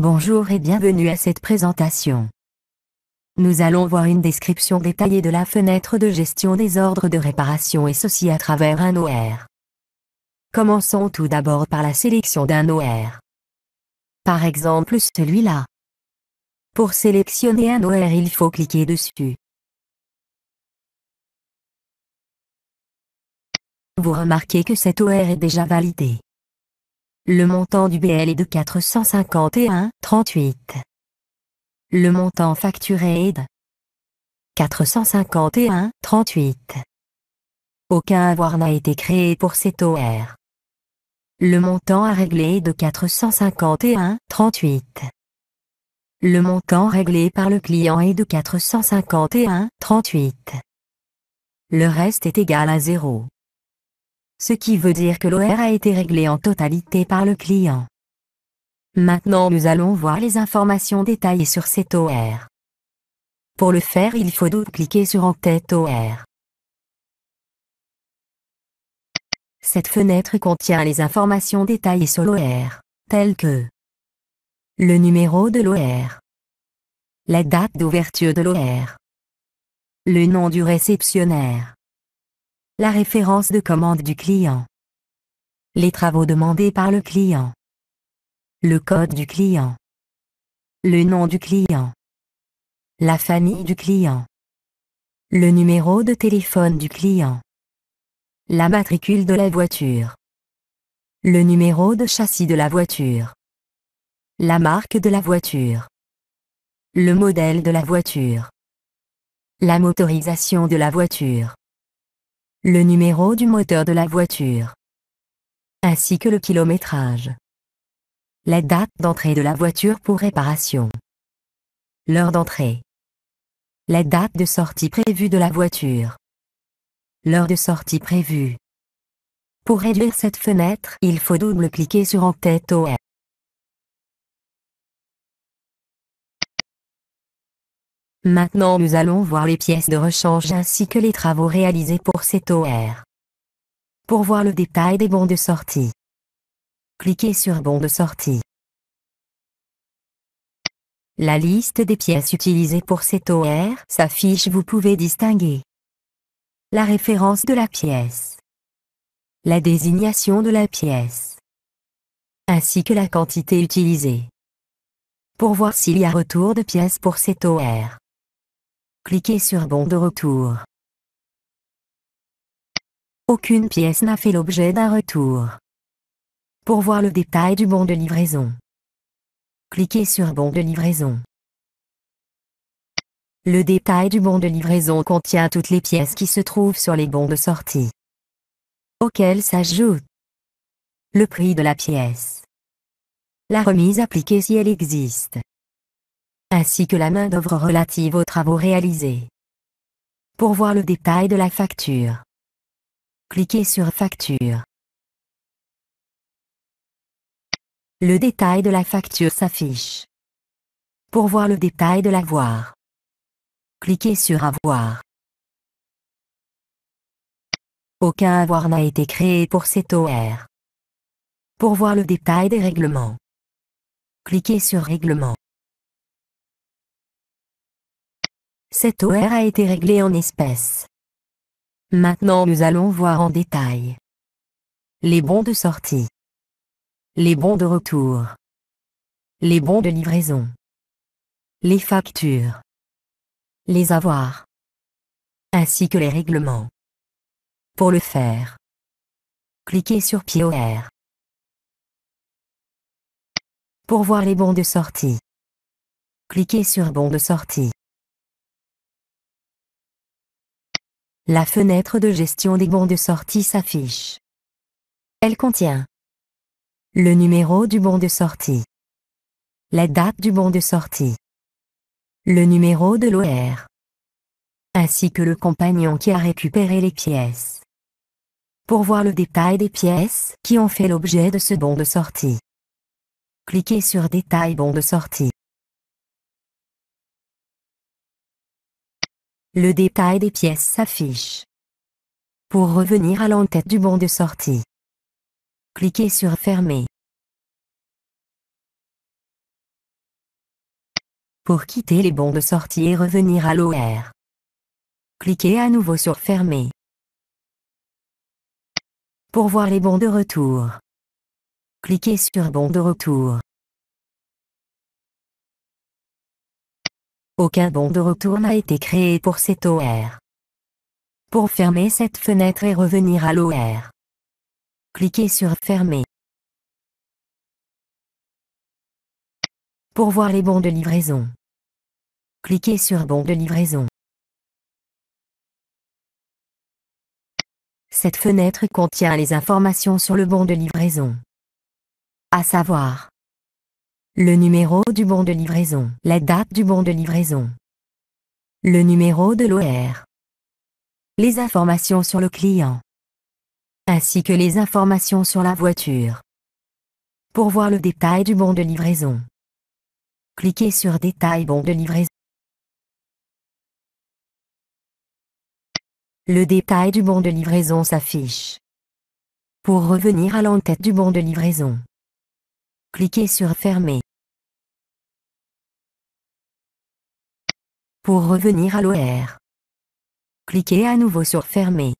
Bonjour et bienvenue à cette présentation. Nous allons voir une description détaillée de la fenêtre de gestion des ordres de réparation et ceci à travers un OR. Commençons tout d'abord par la sélection d'un OR. Par exemple celui-là. Pour sélectionner un OR, il faut cliquer dessus. Vous remarquez que cet OR est déjà validé. Le montant du BL est de 451,38. Le montant facturé est de 451,38. Aucun avoir n'a été créé pour cet OR. Le montant à régler est de 451,38. Le montant réglé par le client est de 451,38. Le reste est égal à 0. Ce qui veut dire que l'OR a été réglé en totalité par le client. Maintenant nous allons voir les informations détaillées sur cet OR. Pour le faire, il faut double-cliquer sur En-tête OR. Cette fenêtre contient les informations détaillées sur l'OR, telles que le numéro de l'OR, la date d'ouverture de l'OR, le nom du réceptionnaire, la référence de commande du client, les travaux demandés par le client, le code du client, le nom du client, la famille du client, le numéro de téléphone du client, la matricule de la voiture, le numéro de châssis de la voiture, la marque de la voiture, le modèle de la voiture, la motorisation de la voiture, le numéro du moteur de la voiture, ainsi que le kilométrage, la date d'entrée de la voiture pour réparation, l'heure d'entrée, la date de sortie prévue de la voiture, l'heure de sortie prévue. Pour réduire cette fenêtre, il faut double-cliquer sur En-tête OR. Maintenant nous allons voir les pièces de rechange ainsi que les travaux réalisés pour cet OR. Pour voir le détail des bons de sortie, cliquez sur Bons de sortie. La liste des pièces utilisées pour cet OR s'affiche, vous pouvez distinguer la référence de la pièce, la désignation de la pièce, ainsi que la quantité utilisée. Pour voir s'il y a retour de pièces pour cet OR, cliquez sur Bon de retour. Aucune pièce n'a fait l'objet d'un retour. Pour voir le détail du bon de livraison, cliquez sur Bon de livraison. Le détail du bon de livraison contient toutes les pièces qui se trouvent sur les bons de sortie, auxquels s'ajoute le prix de la pièce, la remise appliquée si elle existe, ainsi que la main-d'œuvre relative aux travaux réalisés. Pour voir le détail de la facture, cliquez sur Facture. Le détail de la facture s'affiche. Pour voir le détail de l'avoir, cliquez sur Avoir. Aucun avoir n'a été créé pour cet OR. Pour voir le détail des règlements, cliquez sur Règlement. Cet OR a été réglé en espèces. Maintenant nous allons voir en détail les bons de sortie, les bons de retour, les bons de livraison, les factures, les avoirs, ainsi que les règlements. Pour le faire, cliquez sur POR. Pour voir les bons de sortie, cliquez sur Bons de sortie. La fenêtre de gestion des bons de sortie s'affiche. Elle contient le numéro du bon de sortie, la date du bon de sortie, le numéro de l'OR, ainsi que le compagnon qui a récupéré les pièces. Pour voir le détail des pièces qui ont fait l'objet de ce bon de sortie, cliquez sur Détail bon de sortie. Le détail des pièces s'affiche. Pour revenir à l'en-tête du bon de sortie, cliquez sur Fermer. Pour quitter les bons de sortie et revenir à l'OR, cliquez à nouveau sur Fermer. Pour voir les bons de retour, cliquez sur Bons de retour. Aucun bon de retour n'a été créé pour cet OR. Pour fermer cette fenêtre et revenir à l'OR, cliquez sur Fermer. Pour voir les bons de livraison, cliquez sur Bons de livraison. Cette fenêtre contient les informations sur le bon de livraison, à savoir le numéro du bon de livraison, la date du bon de livraison, le numéro de l'OR, les informations sur le client, ainsi que les informations sur la voiture. Pour voir le détail du bon de livraison, cliquez sur Détail bon de livraison. Le détail du bon de livraison s'affiche. Pour revenir à l'entête du bon de livraison, cliquez sur Fermer. Pour revenir à l'OR, cliquez à nouveau sur Fermer.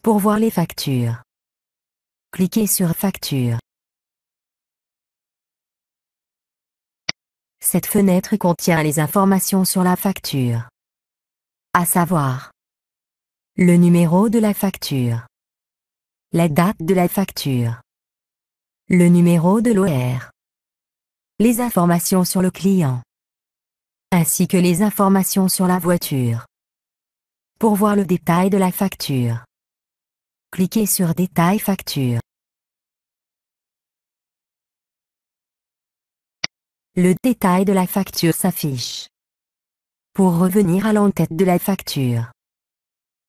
Pour voir les factures, cliquez sur Facture. Cette fenêtre contient les informations sur la facture, à savoir le numéro de la facture, la date de la facture, le numéro de l'OR, les informations sur le client, ainsi que les informations sur la voiture. Pour voir le détail de la facture, cliquez sur Détail facture. Le détail de la facture s'affiche. Pour revenir à l'entête de la facture,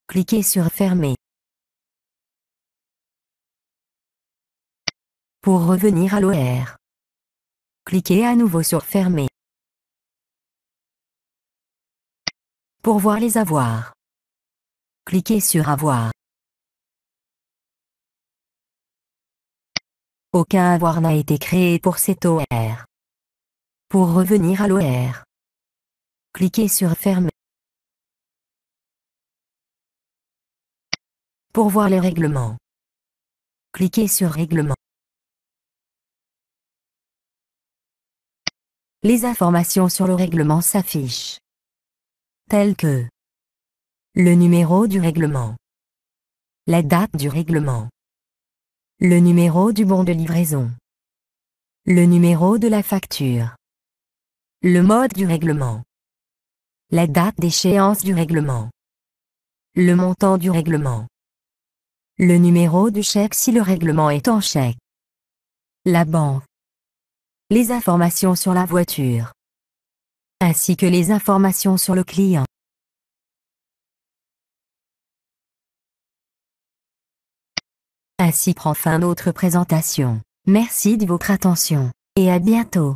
cliquez sur Fermer. Pour revenir à l'OR, cliquez à nouveau sur Fermer. Pour voir les avoirs, cliquez sur Avoir. Aucun avoir n'a été créé pour cet OR. Pour revenir à l'OR, cliquez sur Fermer. Pour voir le règlement, cliquez sur Règlement. Les informations sur le règlement s'affichent, telles que le numéro du règlement, la date du règlement, le numéro du bon de livraison, le numéro de la facture, le mode du règlement, la date d'échéance du règlement, le montant du règlement, le numéro du chèque si le règlement est en chèque, la banque, les informations sur la voiture, ainsi que les informations sur le client. Ainsi prend fin notre présentation. Merci de votre attention, et à bientôt.